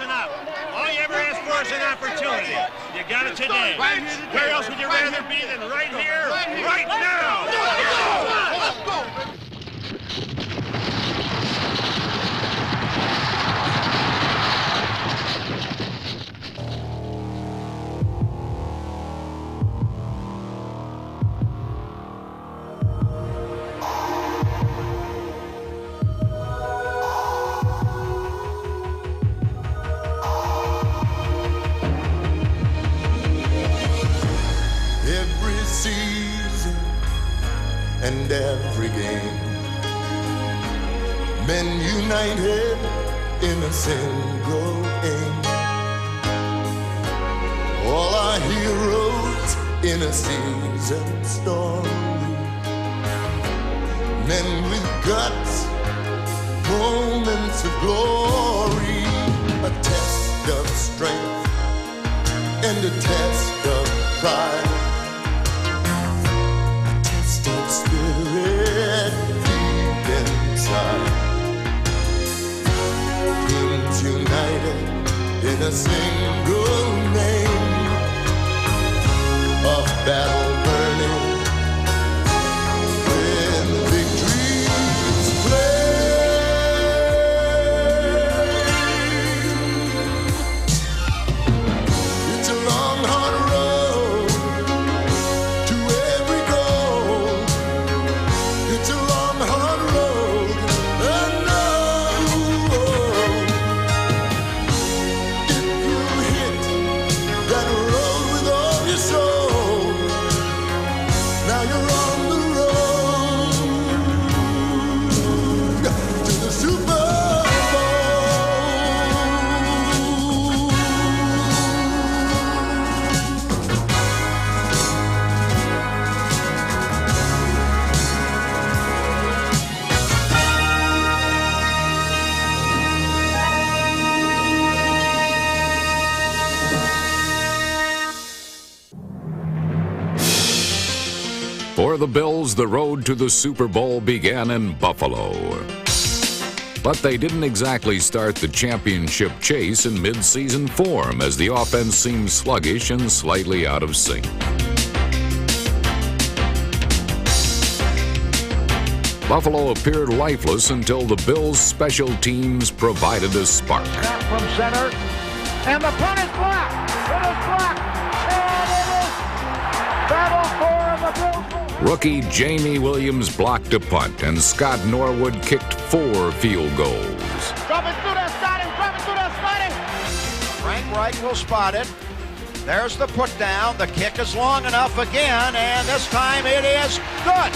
listen up. All you ever ask for is an opportunity. You got it today. Where else would you rather be than right here, right now? Let's go! And every game, men united in a single aim. All our heroes in a seasoned story, men with guts, moments of glory, a test of strength and a test of pride. Spirit deep inside, teams united in a single name, a battle burning when victory's flame. It's a long, hard road to every goal. It's a long, hard road, I know. If you hit that road with all your soul, now you're on the road to the Super Bowl. For the Bills, the road to the Super Bowl began in Buffalo. But they didn't exactly start the championship chase in mid-season form, as the offense seemed sluggish and slightly out of sync. Buffalo appeared lifeless until the Bills' special teams provided a spark. Snap from center, and the punt is blocked. It is blocked, and it is battle for the Bills. Rookie Jamie Williams blocked a punt, and Scott Norwood kicked 4 field goals. Dropping through that sliding. Frank Reich will spot it. There's the put down. The kick is long enough again, and this time it is good.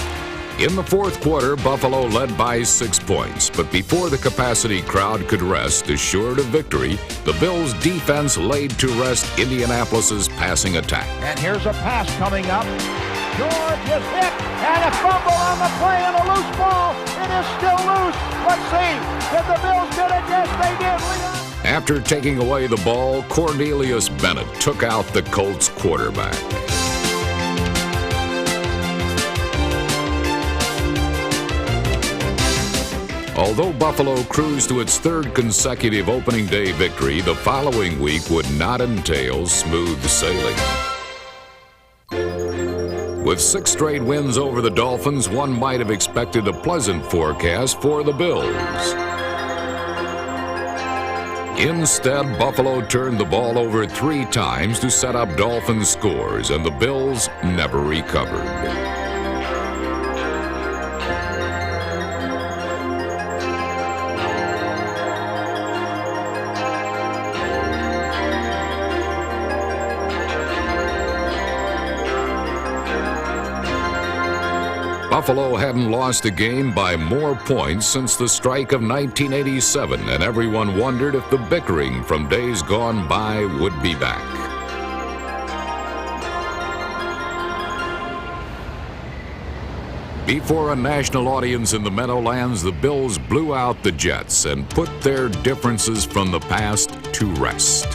In the fourth quarter, Buffalo led by 6 points, but before the capacity crowd could rest assured of victory, the Bills' defense laid to rest Indianapolis's passing attack. And here's a pass coming up. George is hit, and a fumble on the play, and a loose ball. It is still loose. Let's see. Did the Bills get it? Yes, they did. Leon. After taking away the ball, Cornelius Bennett took out the Colts quarterback. Although Buffalo cruised to its 3rd consecutive opening day victory, the following week would not entail smooth sailing. With 6 straight wins over the Dolphins, one might have expected a pleasant forecast for the Bills. Instead, Buffalo turned the ball over 3 times to set up Dolphins scores, and the Bills never recovered. Buffalo hadn't lost a game by more points since the strike of 1987, and everyone wondered if the bickering from days gone by would be back. Before a national audience in the Meadowlands, the Bills blew out the Jets and put their differences from the past to rest.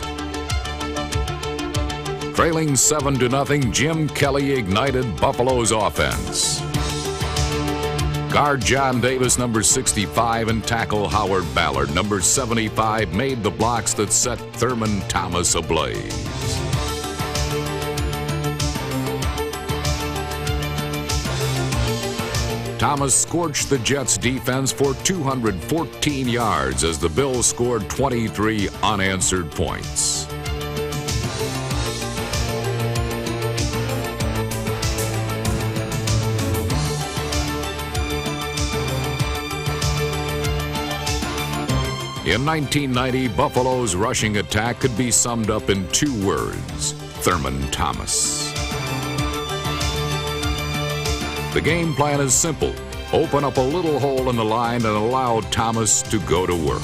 Trailing 7-0, Jim Kelly ignited Buffalo's offense. Guard John Davis, number 65, and tackle Howard Ballard, number 75, made the blocks that set Thurman Thomas ablaze. Thomas scorched the Jets' defense for 214 yards as the Bills scored 23 unanswered points. In 1990, Buffalo's rushing attack could be summed up in 2 words: Thurman Thomas. The game plan is simple. Open up a little hole in the line and allow Thomas to go to work.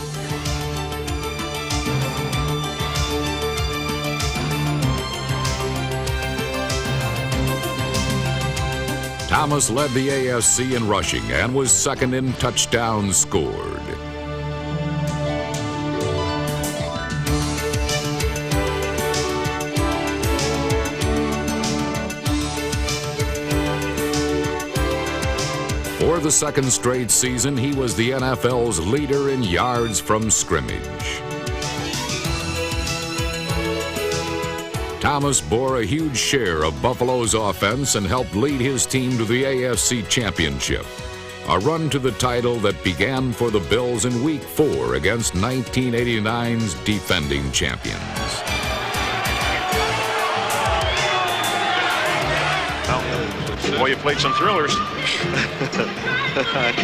Thomas led the AFC in rushing and was second in touchdowns scored. For the second straight season, he was the NFL's leader in yards from scrimmage. Thomas bore a huge share of Buffalo's offense and helped lead his team to the AFC Championship, a run to the title that began for the Bills in Week 4 against 1989's defending champions. Boy, you played some thrillers.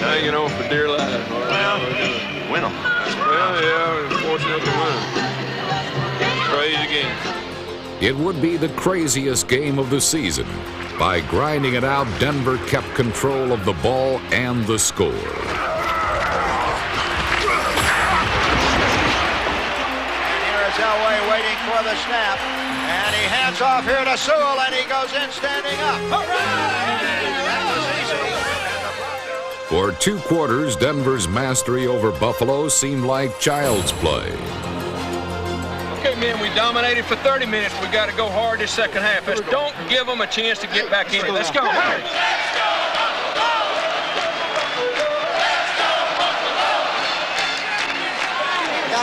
Hanging on for dear life. Well, win them. Well, yeah, we're fortunate to win. Crazy game. It would be the craziest game of the season. By grinding it out, Denver kept control of the ball and the score. And here is Elway waiting for the snap. And he hands off here to Sewell, and he goes in standing up. That was easy. For 2 quarters, Denver's mastery over Buffalo seemed like child's play. Okay, man, we dominated for 30 minutes. We got to go hard this second half. Let's don't give them a chance to get back in it. Let's go. Got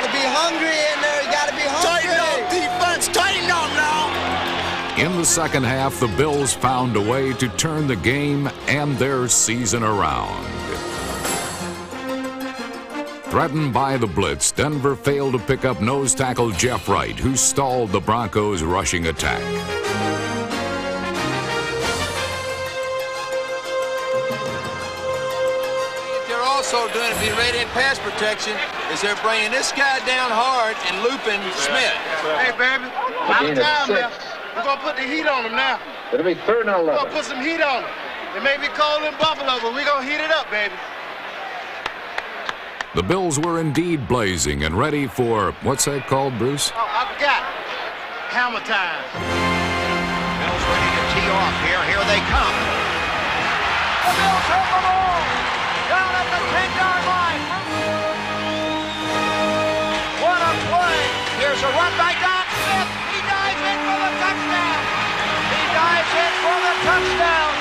to be hungry in there. You got to be hungry. Tighten up, defense. Tighten up now. In the second half, the Bills found a way to turn the game and their season around. Threatened by the blitz, Denver failed to pick up nose tackle Jeff Wright, who stalled the Broncos' rushing attack. They're also doing to be ready in pass protection is they're bringing this guy down hard and looping Smith. Hey, baby, out of time now. We're going to put the heat on them now. It'll be 3rd and 11. We're going to put some heat on them. It may be cold in Buffalo, but we're going to heat it up, baby. The Bills were indeed blazing and ready for, what's that called, Bruce? Oh, I forgot. Hammer time. Bills ready to tee off here. Here they come. The Bills have the ball down at the 10-yard line. What a play. Here's a run by Don Smith. He dives in for the touchdown. He dives in for the touchdown.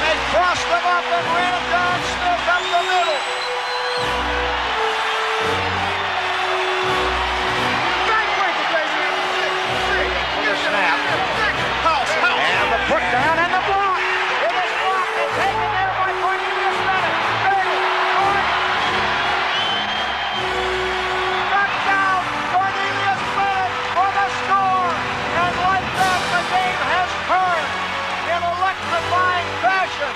They crossed him up and ran Don Smith up the middle. And the put down and the block. It is blocked and taken there by Cornelius Bennett. Touchdown, Cornelius Bennett for the score. And like that, the game has turned in electrifying fashion.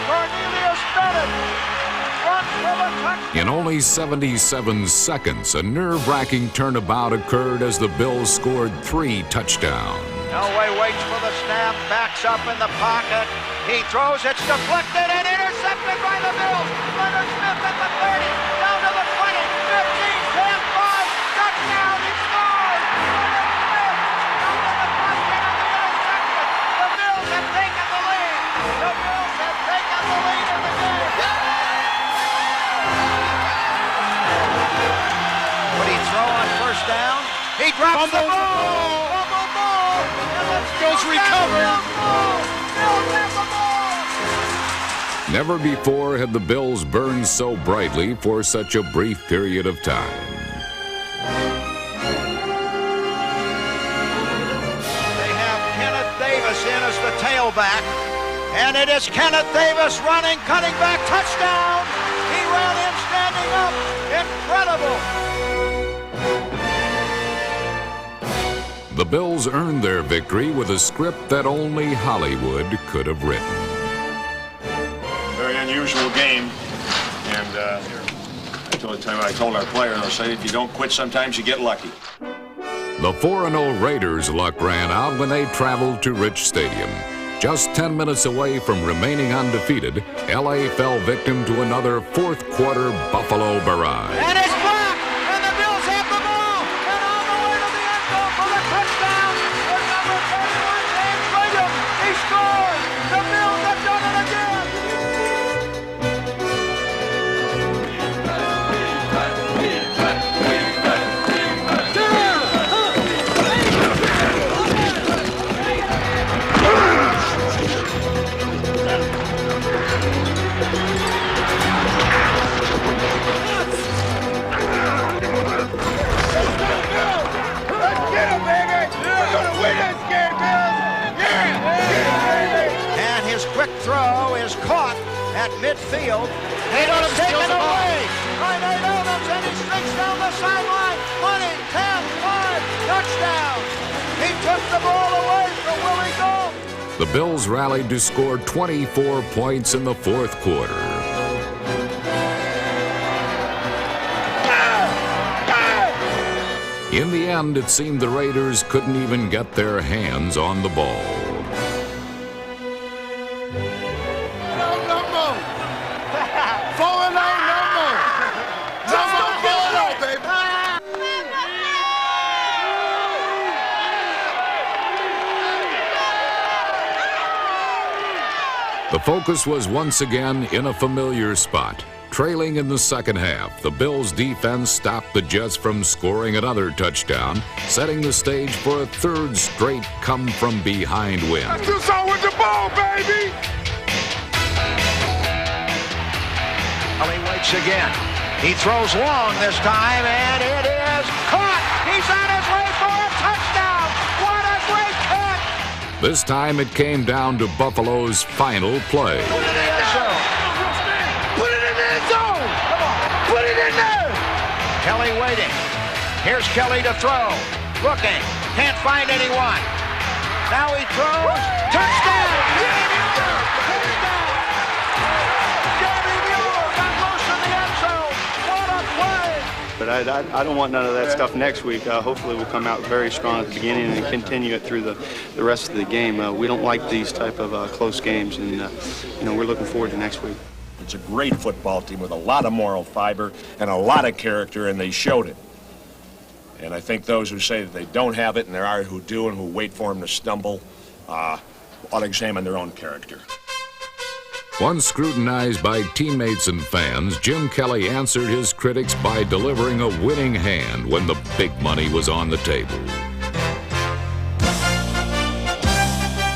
Cornelius Bennett runs for the touchdown. In only 77 seconds, a nerve-wracking turnabout occurred as the Bills scored 3 touchdowns. Elway waits for the snap, backs up in the pocket. He throws, it's deflected and intercepted by the Bills. Leonard Smith at the 30, down to the 20, 15, 10, 5, touchdown, he scores! Leonard Smith, down to the 20 and the interception. The Bills have taken the lead. The Bills have taken the lead in the game. Would he throw on first down? He drops the ball! Goes recover. Never before had the Bills burned so brightly for such a brief period of time. They have Kenneth Davis in as the tailback. And it is Kenneth Davis running, cutting back, touchdown! He ran in standing up. Incredible! The Bills earned their victory with a script that only Hollywood could have written. Very unusual game. And I told our player, I said, if you don't quit, sometimes you get lucky. The 4-0 Raiders' luck ran out when they traveled to Rich Stadium. Just 10 minutes away from remaining undefeated, L.A. fell victim to another fourth-quarter Buffalo barrage. And it's back! And the Bills have the ball! And on the way to the end zone for the touchdown is number 31, James Williams. He scores! The Bills have done it again! And his quick throw is caught at midfield. It is taken away by Nate Adams, and he streaks down the sideline. 20, 10, 5, touchdown. He took the ball away from Willie Gold. The Bills rallied to score 24 points in the fourth quarter. In the end, it seemed the Raiders couldn't even get their hands on the ball. The focus was once again in a familiar spot. Trailing in the second half, the Bills' defense stopped the Jets from scoring another touchdown, setting the stage for a third straight come-from-behind win. Let's do something with the ball, baby! He waits again. He throws long this time, and it is caught. He's on his way for a touchdown. What a great catch! This time it came down to Buffalo's final play. Put it in the end zone. Put it in the end zone. Come on, put it in there. Kelly waiting. Here's Kelly to throw. Looking, can't find anyone. Now he throws. Touchdown! Touchdown! Gary Mueller got loose in the end zone. What a play! But I don't want none of that stuff next week. Hopefully we'll come out very strong at the beginning and continue it through the rest of the game. We don't like these type of close games, and we're looking forward to next week. It's a great football team with a lot of moral fiber and a lot of character, and they showed it. And I think those who say that they don't have it, and there are who do and who wait for them to stumble, ought to examine their own character. Once scrutinized by teammates and fans, Jim Kelly answered his critics by delivering a winning hand when the big money was on the table.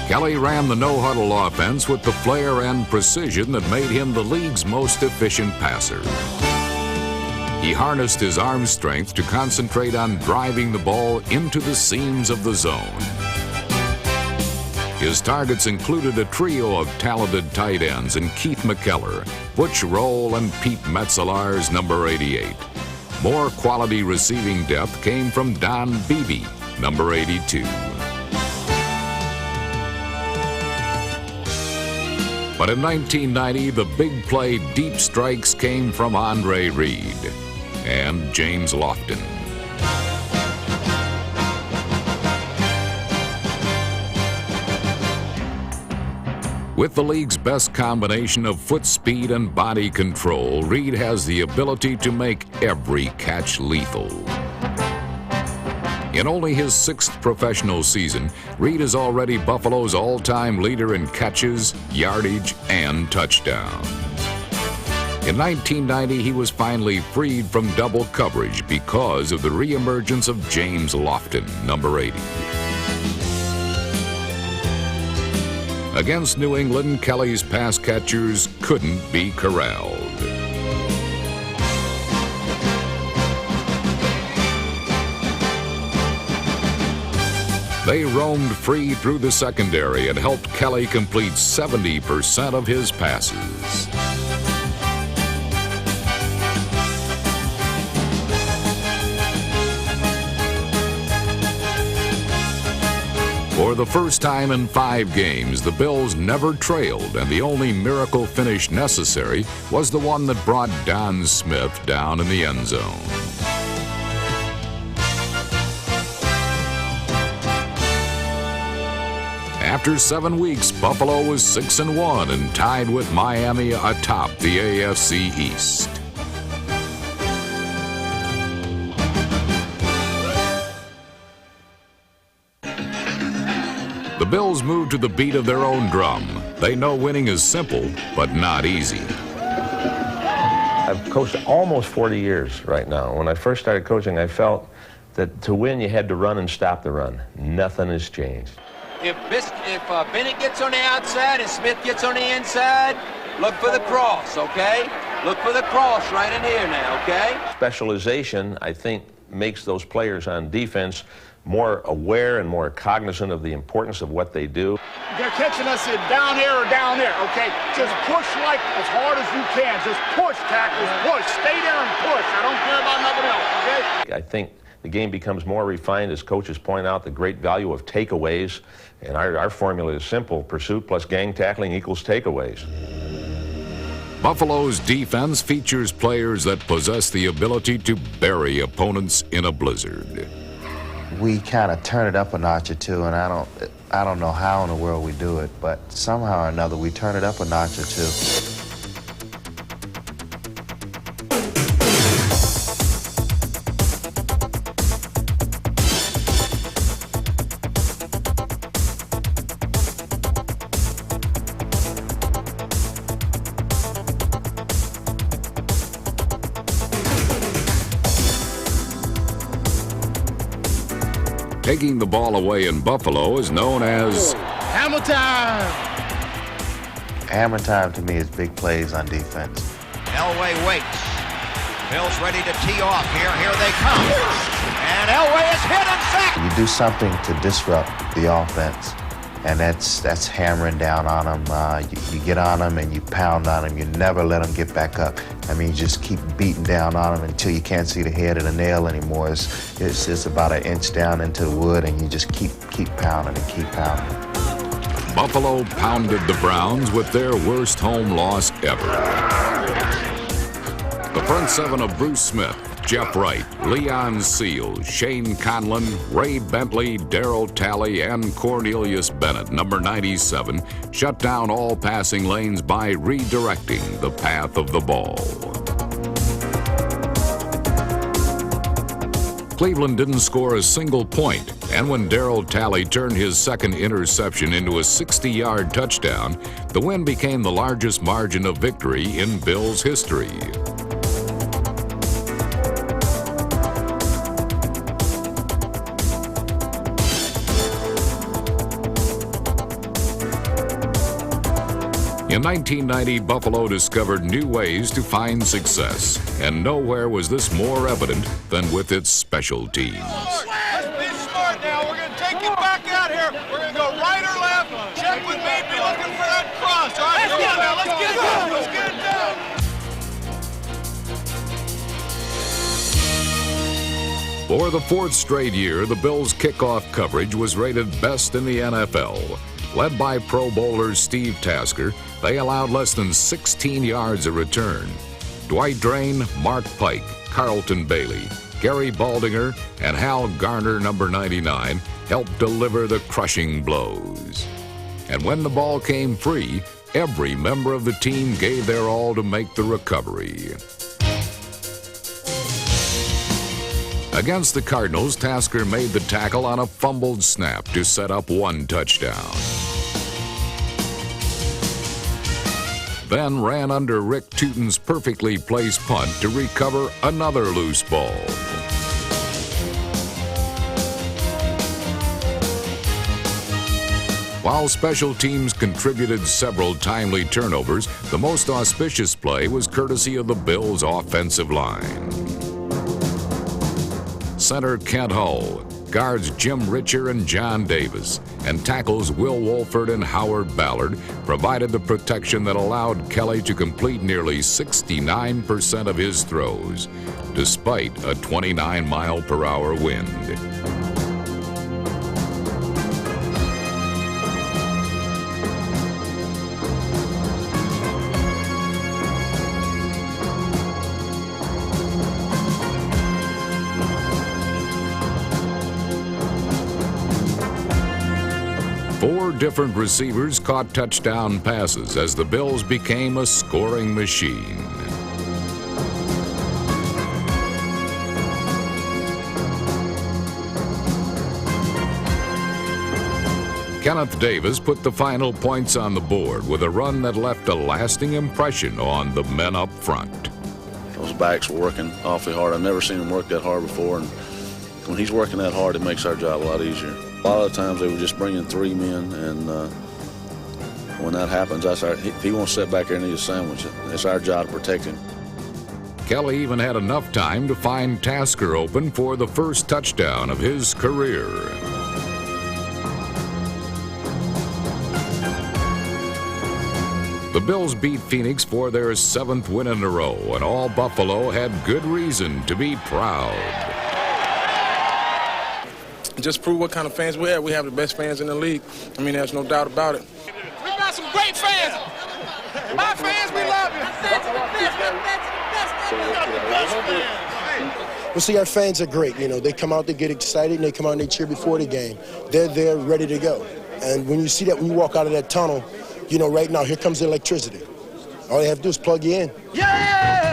Kelly ran the no-huddle offense with the flair and precision that made him the league's most efficient passer. He harnessed his arm strength to concentrate on driving the ball into the seams of the zone. His targets included a trio of talented tight ends in Keith McKellar, Butch Roll, and Pete Metzelar's number 88. More quality receiving depth came from Don Beebe, number 82. But in 1990, the big play deep strikes came from Andre Reed and James Lofton. With the league's best combination of foot speed and body control, Reed has the ability to make every catch lethal. In only his 6th professional season, Reed is already Buffalo's all-time leader in catches, yardage, and touchdowns. In 1990, he was finally freed from double coverage because of the reemergence of James Lofton, number 80. Against New England, Kelly's pass catchers couldn't be corralled. They roamed free through the secondary and helped Kelly complete 70% of his passes. For the first time in 5 games, the Bills never trailed, and the only miracle finish necessary was the one that brought Don Smith down in the end zone. After 7 weeks, Buffalo was 6-1 and tied with Miami atop the AFC East. The Bills moved to the beat of their own drum. They know winning is simple, but not easy. I've coached almost 40 years right now. When I first started coaching, I felt that to win, you had to run and stop the run. Nothing has changed. If Bennett gets on the outside and Smith gets on the inside, look for the cross, okay? Look for the cross right in here now, okay? Specialization, I think, makes those players on defense more aware and more cognizant of the importance of what they do. They're catching us in down here or down there, okay? Just push like as hard as you can. Just push, tackles, push. Stay there and push. I don't care about nothing else, okay? I think the game becomes more refined as coaches point out the great value of takeaways. And our formula is simple. Pursuit plus gang tackling equals takeaways. Buffalo's defense features players that possess the ability to bury opponents in a blizzard. We kind of turn it up a notch or two, and I don't know how in the world we do it, but somehow or another we turn it up a notch or two. Taking the ball away in Buffalo is known as Hammer time! Hammer time to me is big plays on defense. Elway waits. Bills ready to tee off here. Here they come. And Elway is hit and sacked. You do something to disrupt the offense, and that's hammering down on them. You get on them and you pound on them. You never let them get back up. I mean, you just keep beating down on them until you can't see the head of the nail anymore. It's about an inch down into the wood, and you just keep pounding and keep pounding. Buffalo pounded the Browns with their worst home loss ever. The front seven of Bruce Smith, Jeff Wright, Leon Seals, Shane Conlon, Ray Bentley, Darryl Talley, and Cornelius Bennett, number 97, shut down all passing lanes by redirecting the path of the ball. Cleveland didn't score a single point, and when Darryl Talley turned his second interception into a 60-yard touchdown, the win became the largest margin of victory in Bills history. In 1990, Buffalo discovered new ways to find success, and nowhere was this more evident than with its special teams. Let's be smart now. We're going to take it back out here. We're going to go right or left. Check with me. Be looking for that cross. All right, let's get it down. Let's get it down. Let's get it down. For the 4th straight year, the Bills' kickoff coverage was rated best in the NFL. Led by Pro Bowler Steve Tasker, they allowed less than 16 yards a return. Dwight Drain, Mark Pike, Carlton Bailey, Gary Baldinger, and Hal Garner, number 99, helped deliver the crushing blows. And when the ball came free, every member of the team gave their all to make the recovery. Against the Cardinals, Tasker made the tackle on a fumbled snap to set up one touchdown. Then ran under Rick Tootin's perfectly placed punt to recover another loose ball. While special teams contributed several timely turnovers, the most auspicious play was courtesy of the Bills' offensive line. Center Kent Hull, guards Jim Richer and John Davis, and tackles Will Wolford and Howard Ballard provided the protection that allowed Kelly to complete nearly 69% of his throws, despite a 29-mile-per-hour wind. 4 different receivers caught touchdown passes as the Bills became a scoring machine. Kenneth Davis put the final points on the board with a run that left a lasting impression on the men up front. Those backs were working awfully hard. I've never seen them work that hard before, and when he's working that hard, it makes our job a lot easier. A lot of the times they were just bringing 3 men, and when that happens, if he wants to sit back there and eat a sandwich, it's our job to protect him. Kelly even had enough time to find Tasker open for the first touchdown of his career. The Bills beat Phoenix for their 7th win in a row, and all Buffalo had good reason to be proud. Just prove what kind of fans we have. We have the best fans in the league. I mean, there's no doubt about it. We got some great fans. My fans, we love you. Well, see, our fans are great. You know, they come out, they get excited, and they come out and they cheer before the game. They're there, ready to go. And when you see that, when you walk out of that tunnel, you know, right now, here comes the electricity. All they have to do is plug you in. Yeah!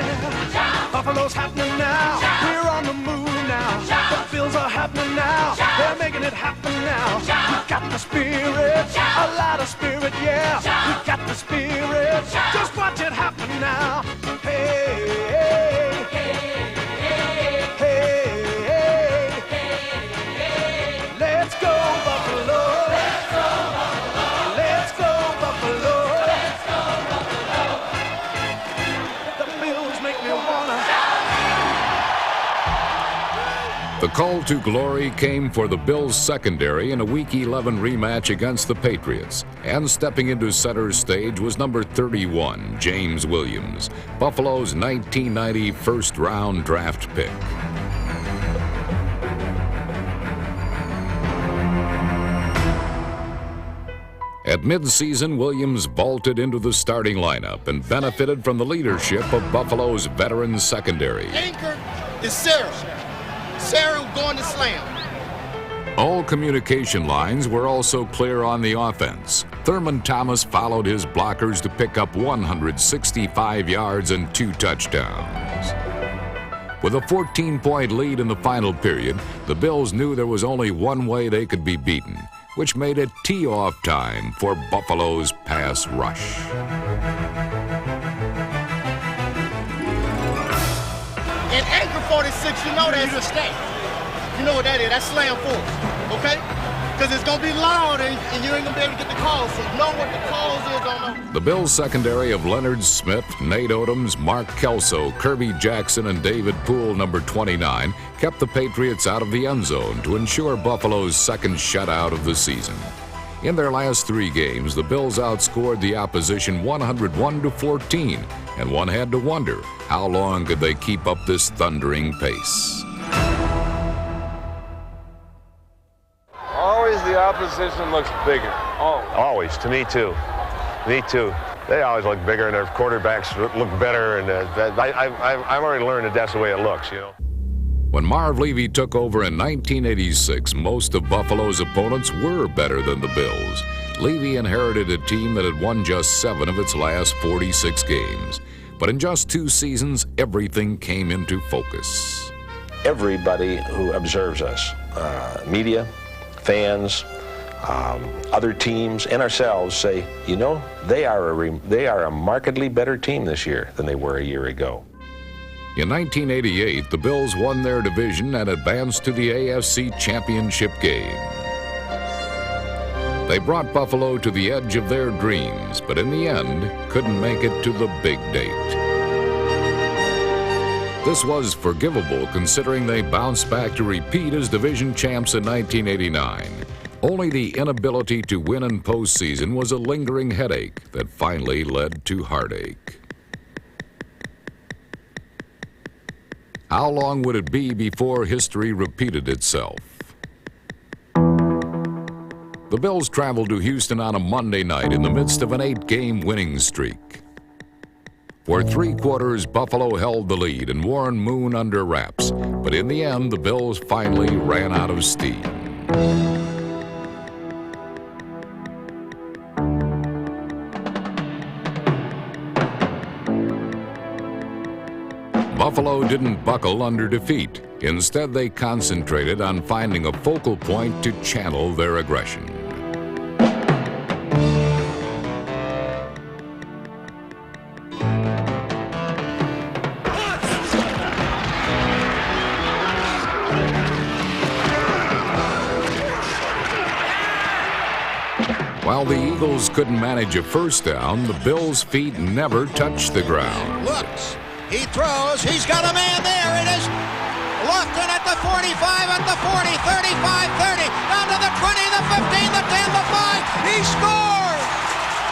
Buffalo's happening now. We're on the move now. The Bills are happening now. They're making it happen now. We got the spirit, a lot of spirit, yeah. We got the spirit. Just watch it happen now. Hey, hey, hey, hey, hey, hey. Let's go, Buffalo. Let's go, Buffalo. Let's go, Buffalo. Let's go, Buffalo. The Bills make me wanna. The call to glory came for the Bills secondary in a Week 11 rematch against the Patriots. And stepping into center stage was number 31, James Williams, Buffalo's 1990 first-round draft pick. At midseason, Williams vaulted into the starting lineup and benefited from the leadership of Buffalo's veteran secondary. Anchor is Sarah. Sarah going to slam. All communication lines were also clear on the offense. Thurman Thomas followed his blockers to pick up 165 yards and 2 touchdowns. With a 14-point lead in the final period, the Bills knew there was only one way they could be beaten, which made it tee-off time for Buffalo's pass rush. In Anchor 46, you know that's a stay. You know what that is? That's slam force, okay? Because it's going to be loud and you ain't going to be able to get the calls. So know what the calls is on them. The Bills secondary of Leonard Smith, Nate Odoms, Mark Kelso, Kirby Jackson, and David Poole, number 29, kept the Patriots out of the end zone to ensure Buffalo's second shutout of the season. In their last 3 games, the Bills outscored the opposition 101-14, and one had to wonder, how long could they keep up this thundering pace? Always the opposition looks bigger. Always, to me too. Me too. They always look bigger, and their quarterbacks look better, and I've already learned that that's the way it looks, you know. When Marv Levy took over in 1986, most of Buffalo's opponents were better than the Bills. Levy inherited a team that had won just 7 of its last 46 games. But in just 2 seasons, everything came into focus. Everybody who observes us, media, fans, other teams, and ourselves say, you know, they are a markedly better team this year than they were a year ago. In 1988, the Bills won their division and advanced to the AFC Championship game. They brought Buffalo to the edge of their dreams, but in the end, couldn't make it to the big date. This was forgivable considering they bounced back to repeat as division champs in 1989. Only the inability to win in postseason was a lingering headache that finally led to heartache. How long would it be before history repeated itself? The Bills traveled to Houston on a Monday night in the midst of an 8-game winning streak. For 3 quarters, Buffalo held the lead and Warren Moon under wraps, but in the end, the Bills finally ran out of steam. Buffalo didn't buckle under defeat. Instead, they concentrated on finding a focal point to channel their aggression. While the Eagles couldn't manage a first down, the Bills' feet never touched the ground. Looks, he throws, he's got a man there. It is Lofton at the 45, at the 40, 35, 30, down to the 20, the 15, the 10, the 5. He scores!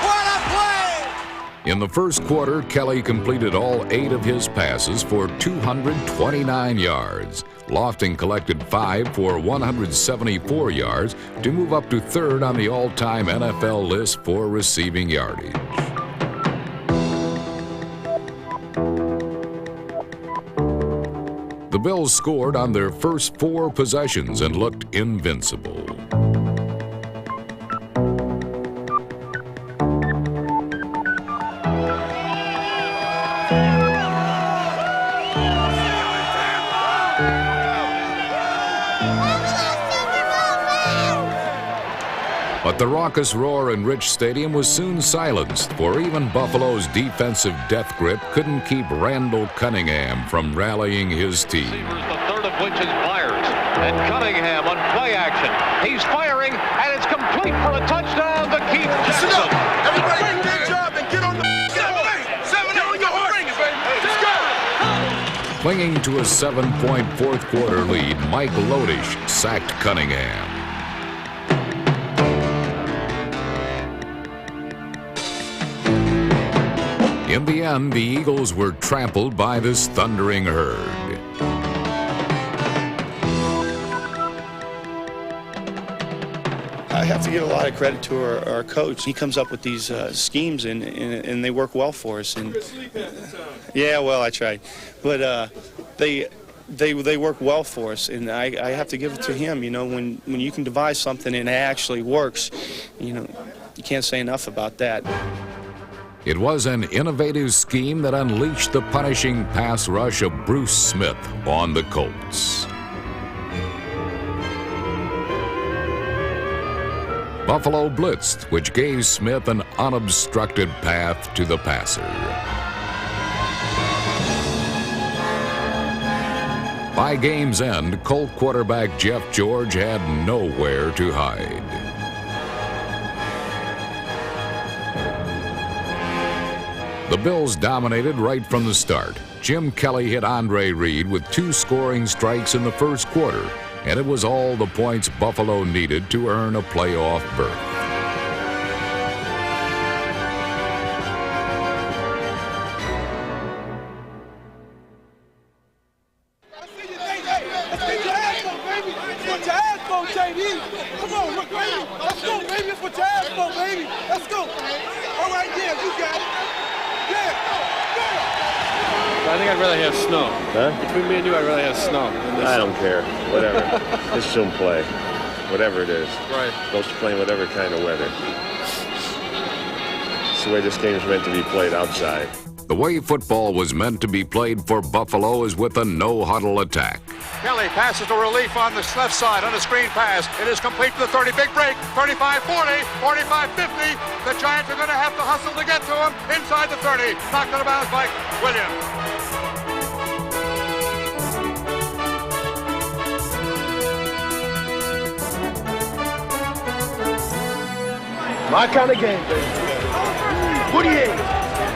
What a play! In the first quarter, Kelly completed all 8 of his passes for 229 yards. Lofton collected 5 for 174 yards to move up to 3rd on the all-time NFL list for receiving yardage. The Bills scored on their first 4 possessions and looked invincible. But the raucous roar in Rich Stadium was soon silenced, for even Buffalo's defensive death grip couldn't keep Randall Cunningham from rallying his team. The third of which is Myers. And Cunningham on play action. He's firing, and it's complete for a touchdown to Keith Jackson. Sit up. Everybody do their job and get on the Clinging to a 7-point fourth quarter lead, Mike Lodish sacked Cunningham. In the end, the Eagles were trampled by this thundering herd. I have to give a lot of credit to our coach. He comes up with these schemes, and they work well for us. And yeah, well, I tried, but they work well for us, and I have to give it to him. You know, when you can devise something and it actually works, you know, you can't say enough about that. It was an innovative scheme that unleashed the punishing pass rush of Bruce Smith on the Colts. Buffalo blitzed, which gave Smith an unobstructed path to the passer. By game's end, Colt quarterback Jeff George had nowhere to hide. The Bills dominated right from the start. Jim Kelly hit Andre Reed with 2 scoring strikes in the first quarter, and it was all the points Buffalo needed to earn a playoff berth. Come on, look, baby. Let's go, baby. That's what your ass for, baby. Let's go. All right, yeah, you got it. I think I'd rather have snow. Huh? Between me and you, I'd rather have snow. I don't care. Whatever. Just don't play. Whatever it is. Right. Supposed to play in whatever kind of weather. It's the way this game is meant to be played outside. The way football was meant to be played for Buffalo is with a no-huddle attack. Kelly passes to relief on the left side on a screen pass. It is complete to the 30. Big break. 35-40, 45-50. The Giants are going to have to hustle to get to him inside the 30. Knocked out of bounds by Williams. My kind of game, baby. 48.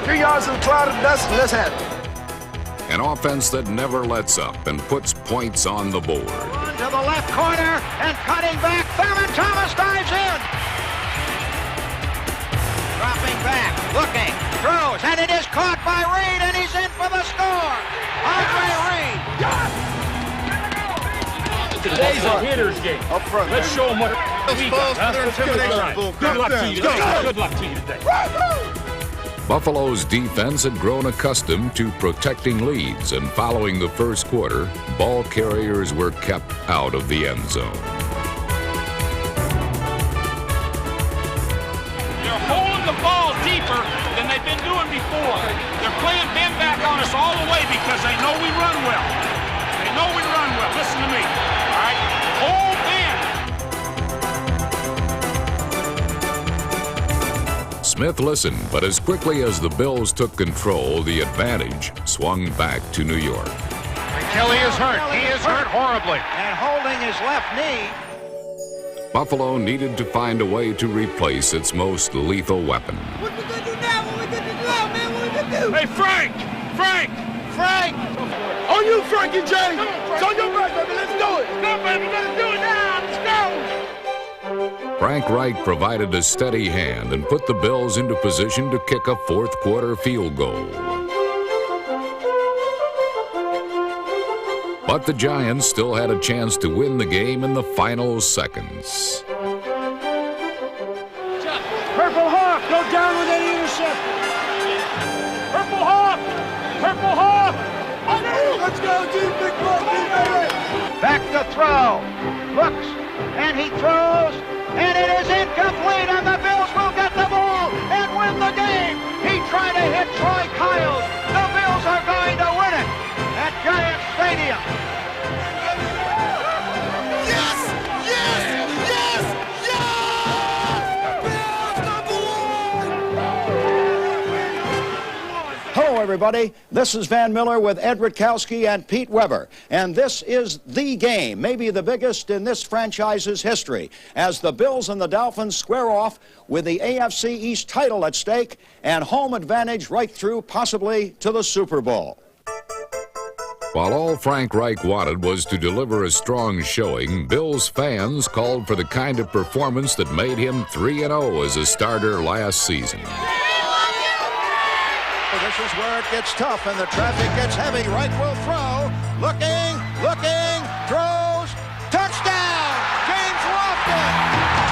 3 yards in the cloud of dust, and let's have it. An offense that never lets up and puts points on the board. To the left corner and cutting back. Thurman Thomas dives in. Dropping back, looking, throws, and it is caught by Reed, and he's in for the score. Andre Reed. Today's a hitter's game. Up front. Let's show them what we got. Good luck to you today. Good luck to you today. Buffalo's defense had grown accustomed to protecting leads, and following the first quarter, ball carriers were kept out of the end zone. They're holding the ball deeper than they've been doing before. They're playing Ben back on us all the way because they know we run well. They know we run well. Listen to me. All right? Hold Ben. Smith listened, but as quickly as the Bills took control, the advantage swung back to New York. Kelly is hurt. He is hurt horribly. And holding his left knee. Buffalo needed to find a way to replace its most lethal weapon. What we gonna do now? What we gonna do now, man? What we gonna do? Hey, Frank! On you, Frankie J. It's on your back, baby. Let's do it. Go, baby. Let's do it now. Let's go. Frank Reich provided a steady hand and put the Bills into position to kick a fourth-quarter field goal. But the Giants still had a chance to win the game in the final seconds. Purple Hawk, go down with that interception. Purple Hawk! Purple Hawk! Let's go, deep, big ball, baby. Back to throw. Looks, and he throws, and it is incomplete, and the Bills will get the ball and win the game. He tried to hit Troy Kyles. The Bills are going to win it at Giant Stadium. Yes! Yes! Yes! Yes! Hello, everybody. This is Van Miller with Ed Rutkowski and Pete Weber. And this is the game, maybe the biggest in this franchise's history, as the Bills and the Dolphins square off with the AFC East title at stake and home advantage right through, possibly, to the Super Bowl. While all Frank Reich wanted was to deliver a strong showing, Bills fans called for the kind of performance that made him 3-0 as a starter last season. This is where it gets tough and the traffic gets heavy. Reich will throw. Looking, throws. Touchdown! James Lofton!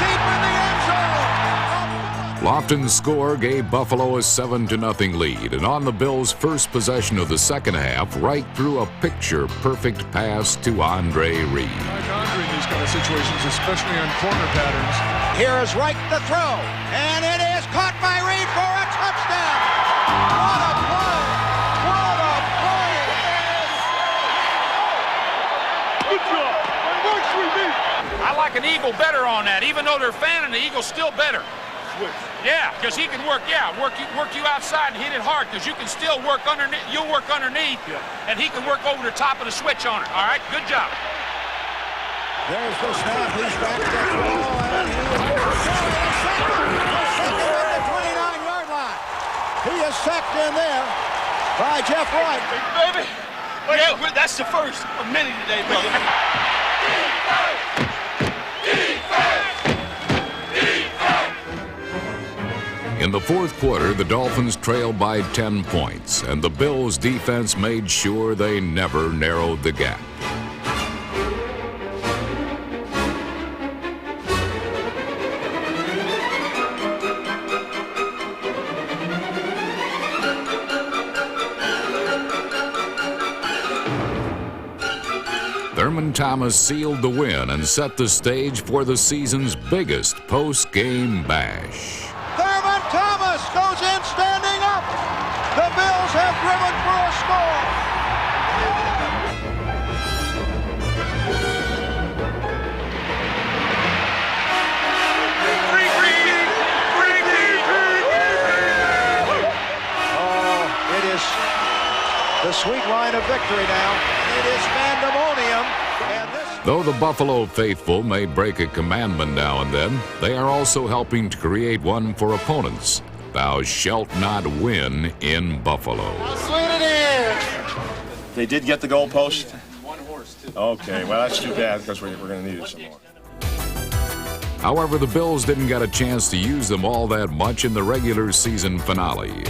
Deep in the end zone! Lofton's score gave Buffalo a 7-0 lead, and on the Bills' first possession of the second half, Reich threw a picture-perfect pass to Andre Reed. Like Andre in these kind of situations, especially on corner patterns. Here is Reich the throw, and it is caught by Reed for a touchdown! What a play! What a play! Good job. It works with me. I like an Eagle better on that. Even though they're fanning, the Eagle's still better. Switch. Yeah, because he can work you outside and hit it hard, because you can still work underneath. You'll work underneath, and he can work over the top of the switch on it. All right, good job. There's the snap. He's back to throw, and he is second at the 29-yard line. He is sacked in there by Jeff Wright. Baby, yeah, that's the first of many today, brother. In the fourth quarter, the Dolphins trailed by 10 points, and the Bills' defense made sure they never narrowed the gap. Thurman Thomas sealed the win and set the stage for the season's biggest post-game bash. Thurman Thomas goes in standing up. The Bills have driven for a score. Oh, it is the sweet line of victory now. It is Pandemonium. And this... Though the Buffalo faithful may break a commandment now and then, they are also helping to create one for opponents. Thou shalt not win in Buffalo. How sweet it is. They did get the goalpost? One horse, too. Okay, well, that's too bad because we're going to need it some more. However, the Bills didn't get a chance to use them all that much in the regular season finale.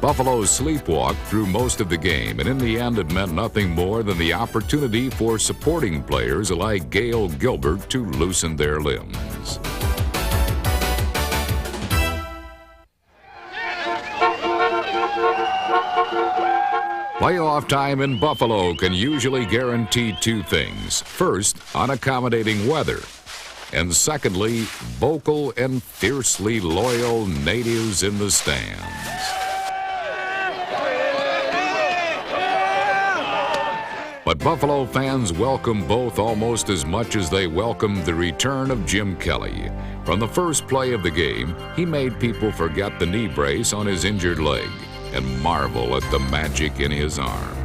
Buffalo sleepwalked through most of the game, and in the end it meant nothing more than the opportunity for supporting players like Gail Gilbert to loosen their limbs. Playoff time in Buffalo can usually guarantee two things. First, unaccommodating weather. And secondly, vocal and fiercely loyal natives in the stands. But Buffalo fans welcome both almost as much as they welcomed the return of Jim Kelly. From the first play of the game, he made people forget the knee brace on his injured leg and marvel at the magic in his arm.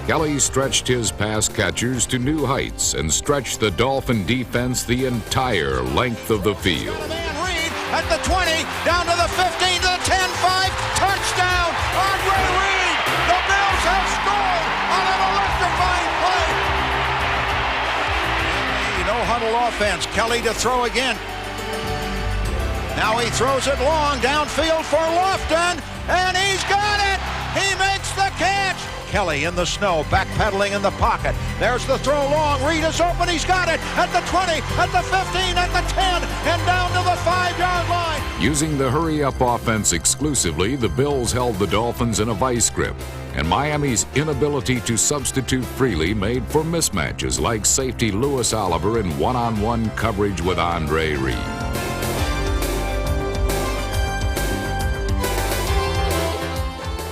Kelly stretched his pass catchers to new heights and stretched the Dolphin defense the entire length of the field. Reed at the 20, down to the 15, to the 10-5, touchdown, Andre Reed! The Bills have scored on an electrifying play! No-huddle offense, Kelly to throw again. Now he throws it long, downfield for Lofton, and he's got it! He makes the catch! Kelly in the snow, backpedaling in the pocket. There's the throw long. Reed is open. He's got it at the 20, at the 15, at the 10, and down to the 5-yard line. Using the hurry-up offense exclusively, the Bills held the Dolphins in a vice grip, and Miami's inability to substitute freely made for mismatches like safety Louis Oliver in one-on-one coverage with Andre Reed.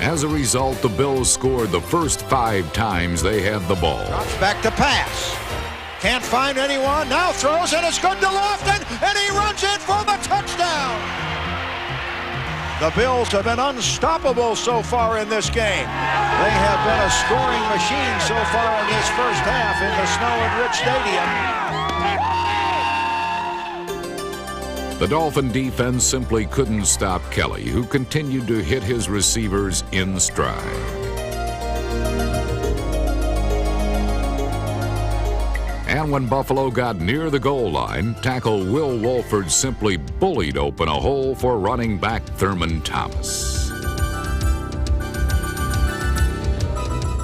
As a result, the Bills scored the first 5 times they had the ball. Drops back to pass. Can't find anyone. Now throws, and it's good to Lofton, and he runs in for the touchdown. The Bills have been unstoppable so far in this game. They have been a scoring machine so far in this first half in the snow at Rich Stadium. The Dolphin defense simply couldn't stop Kelly, who continued to hit his receivers in stride. And when Buffalo got near the goal line, tackle Will Wolford simply bullied open a hole for running back Thurman Thomas.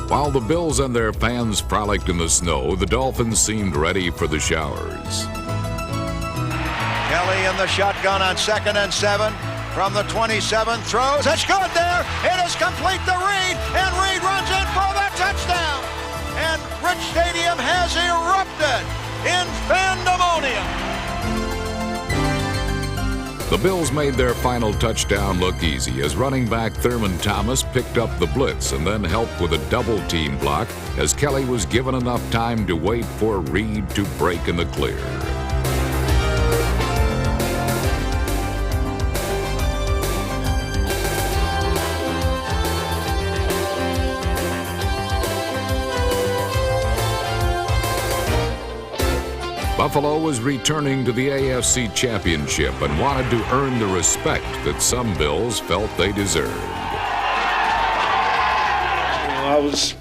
While the Bills and their fans frolicked in the snow, the Dolphins seemed ready for the showers. Kelly in the shotgun on 2nd and 7 from the 27, throws. It's good there. It is complete to Reed, and Reed runs in for the touchdown. And Rich Stadium has erupted in pandemonium. The Bills made their final touchdown look easy as running back Thurman Thomas picked up the blitz and then helped with a double team block as Kelly was given enough time to wait for Reed to break in the clear. Buffalo was returning to the AFC Championship and wanted to earn the respect that some Bills felt they deserved. I was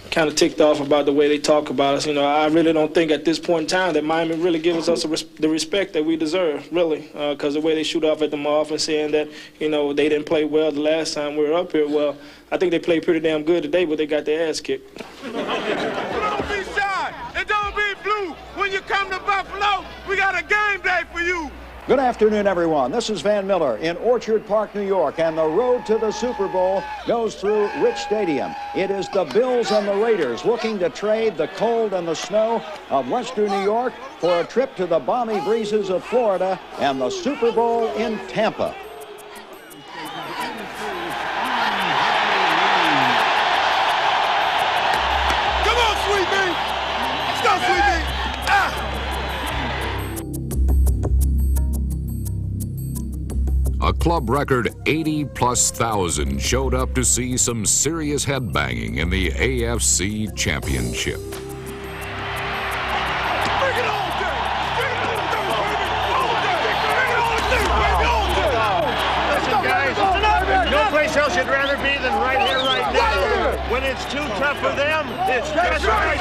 kind of ticked off about the way they talk about us. I really don't think at this point in time that Miami really gives us the respect that we deserve, really, because the way they shoot off at them off and saying that, they didn't play well the last time we were up here. Well, I think they played pretty damn good today, but they got their ass kicked. Don't be shy and don't be blue. When you come to Buffalo, we got a game day for you. Good afternoon, everyone. This is Van Miller in Orchard Park, New York, and the road to the Super Bowl goes through Rich Stadium. It is the Bills and the Raiders looking to trade the cold and the snow of western New York for a trip to the balmy breezes of Florida and the Super Bowl in Tampa. Come on, Sweet Bee. Let's go, Sweet Bee. club record 80+ thousand showed up to see some serious headbanging in the AFC Championship. Listen, guys, no place else you'd rather be than right here, right now. When it's too tough for them, it's just right.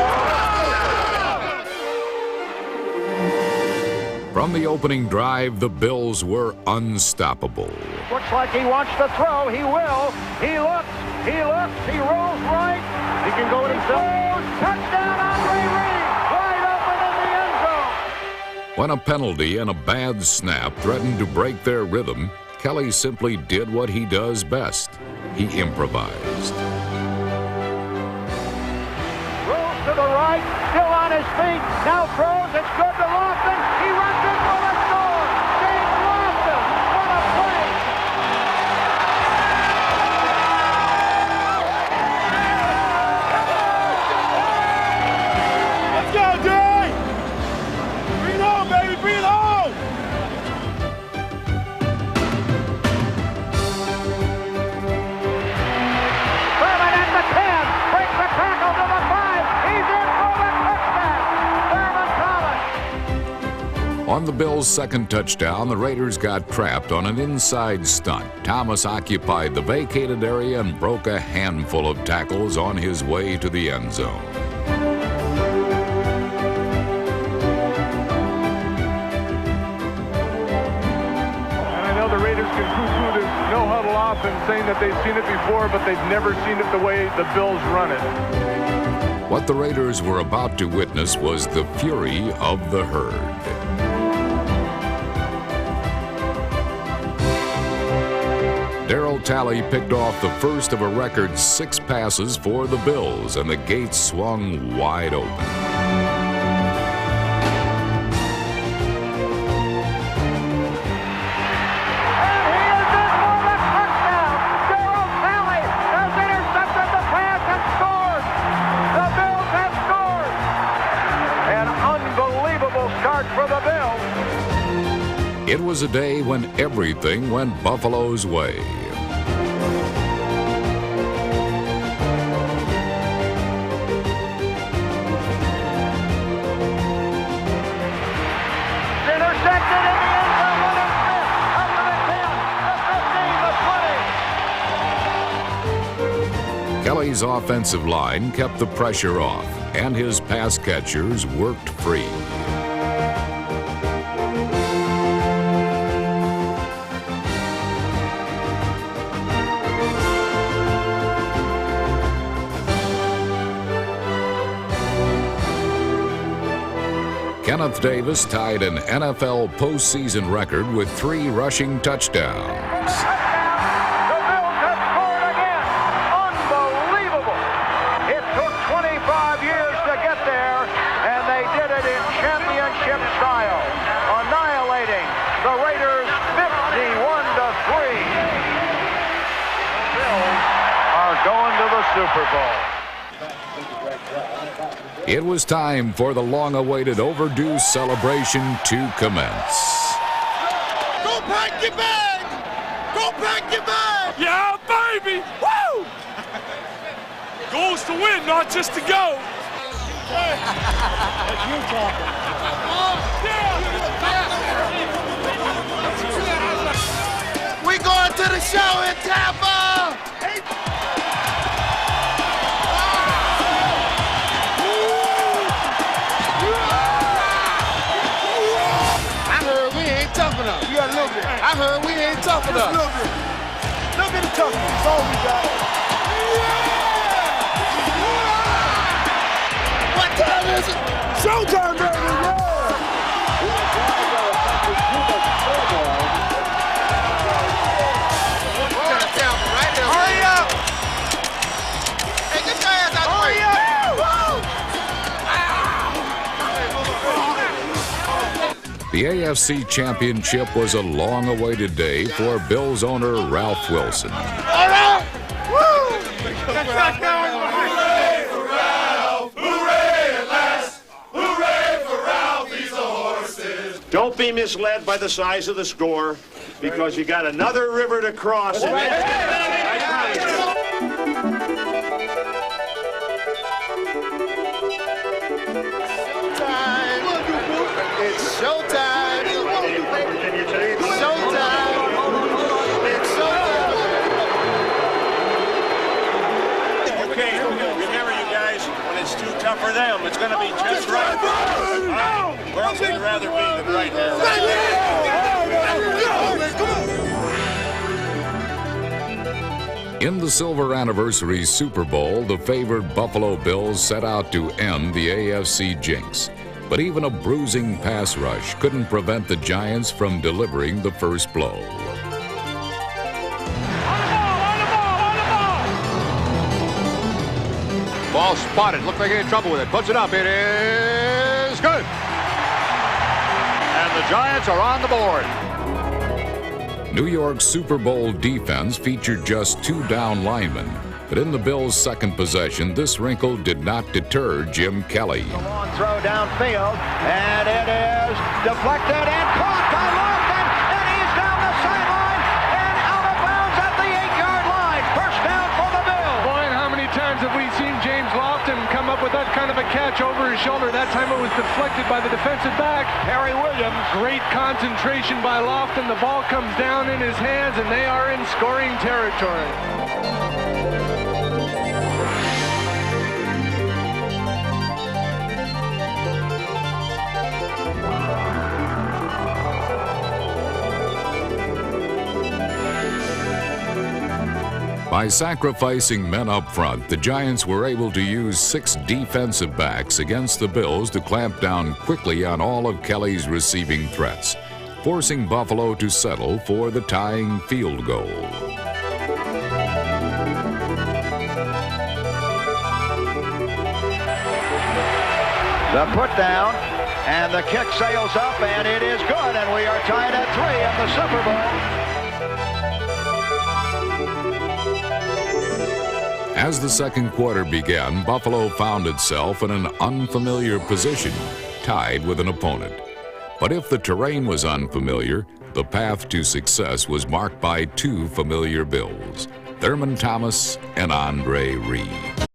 From the opening drive, the Bills were unstoppable. Looks like he wants to throw. He will. He looks. He looks. He rolls right. He can go himself. Touchdown, Andre Reed. Wide open in the end zone. When a penalty and a bad snap threatened to break their rhythm, Kelly simply did what he does best. He improvised. Rolls to the right. Still on his feet. Now throws. It's good to Lofton. He runs in for the score. James Lofton. What a play. Let's go, Jay! Bring it on, baby, bring it on! Thurman at the 10. Breaks the tackle to the 5. He's in for the touchdown. Thurman Thomas. On the Bills' second touchdown, the Raiders got trapped on an inside stunt. Thomas occupied the vacated area and broke a handful of tackles on his way to the end zone. And I know the Raiders can poo-poo this no-huddle offense, saying that they've seen it before, but they've never seen it the way the Bills run it. What the Raiders were about to witness was the fury of the herd. Darryl Talley picked off the first of a record 6 passes for the Bills, and the gates swung wide open. It was a day when everything went Buffalo's way. Intercepted in the end zone. Leonard Smith up to the 10, the 15, the 20. Kelly's offensive line kept the pressure off, and his pass catchers worked free. Kenneth Davis tied an NFL postseason record with 3 rushing touchdowns. The Bills have scored again. Unbelievable. It took 25 years to get there, and they did it in championship style, annihilating the Raiders 51-3. The Bills are going to the Super Bowl. It was time for the long-awaited overdue celebration to commence. Go pack your bag! Go pack your bag! Yeah, baby! Woo! Goals to win, not just to go. That's you talking. We going to the show in Tampa! I heard we ain't tough enough. Just a little bit of toughness. That's all we got. Yeah! What time is it? Showtime, baby. Hurry up! Hey, get your ass out the way. Hurry up! The AFC Championship was a long-awaited day for Bills owner Ralph Wilson. All right! Woo! Hooray for Ralph! Hooray at last! Hooray for Ralph! He's a horses! Don't be misled by the size of the score. because you got another river to cross. It's showtime. It's showtime. It's showtime. Okay, remember you guys, when it's too tough for them, it's going to be just right. Where else would you rather be than right here? In the Silver Anniversary Super Bowl, the favored Buffalo Bills set out to end the AFC jinx. But even a bruising pass rush couldn't prevent the Giants from delivering the first blow. Ball spotted. Looked like he had trouble with it. Puts it up. It is good. And the Giants are on the board. New York's Super Bowl defense featured just 2 down linemen. But in the Bills' second possession, this wrinkle did not deter Jim Kelly. A long throw downfield, and it is deflected and caught by Lofton, and he's down the sideline and out of bounds at the 8-yard line. First down for the Bills. Boy, and how many times have we seen James Lofton come up with that kind of a catch over his shoulder? That time it was deflected by the defensive back, Harry Williams. Great concentration by Lofton. The ball comes down in his hands, and they are in scoring territory. By sacrificing men up front, the Giants were able to use 6 defensive backs against the Bills to clamp down quickly on all of Kelly's receiving threats, forcing Buffalo to settle for the tying field goal. The put down, and the kick sails up, and it is good, and we are tied at 3 in the Super Bowl. As the second quarter began, Buffalo found itself in an unfamiliar position, tied with an opponent. But if the terrain was unfamiliar, the path to success was marked by 2 familiar Bills, Thurman Thomas and Andre Reed.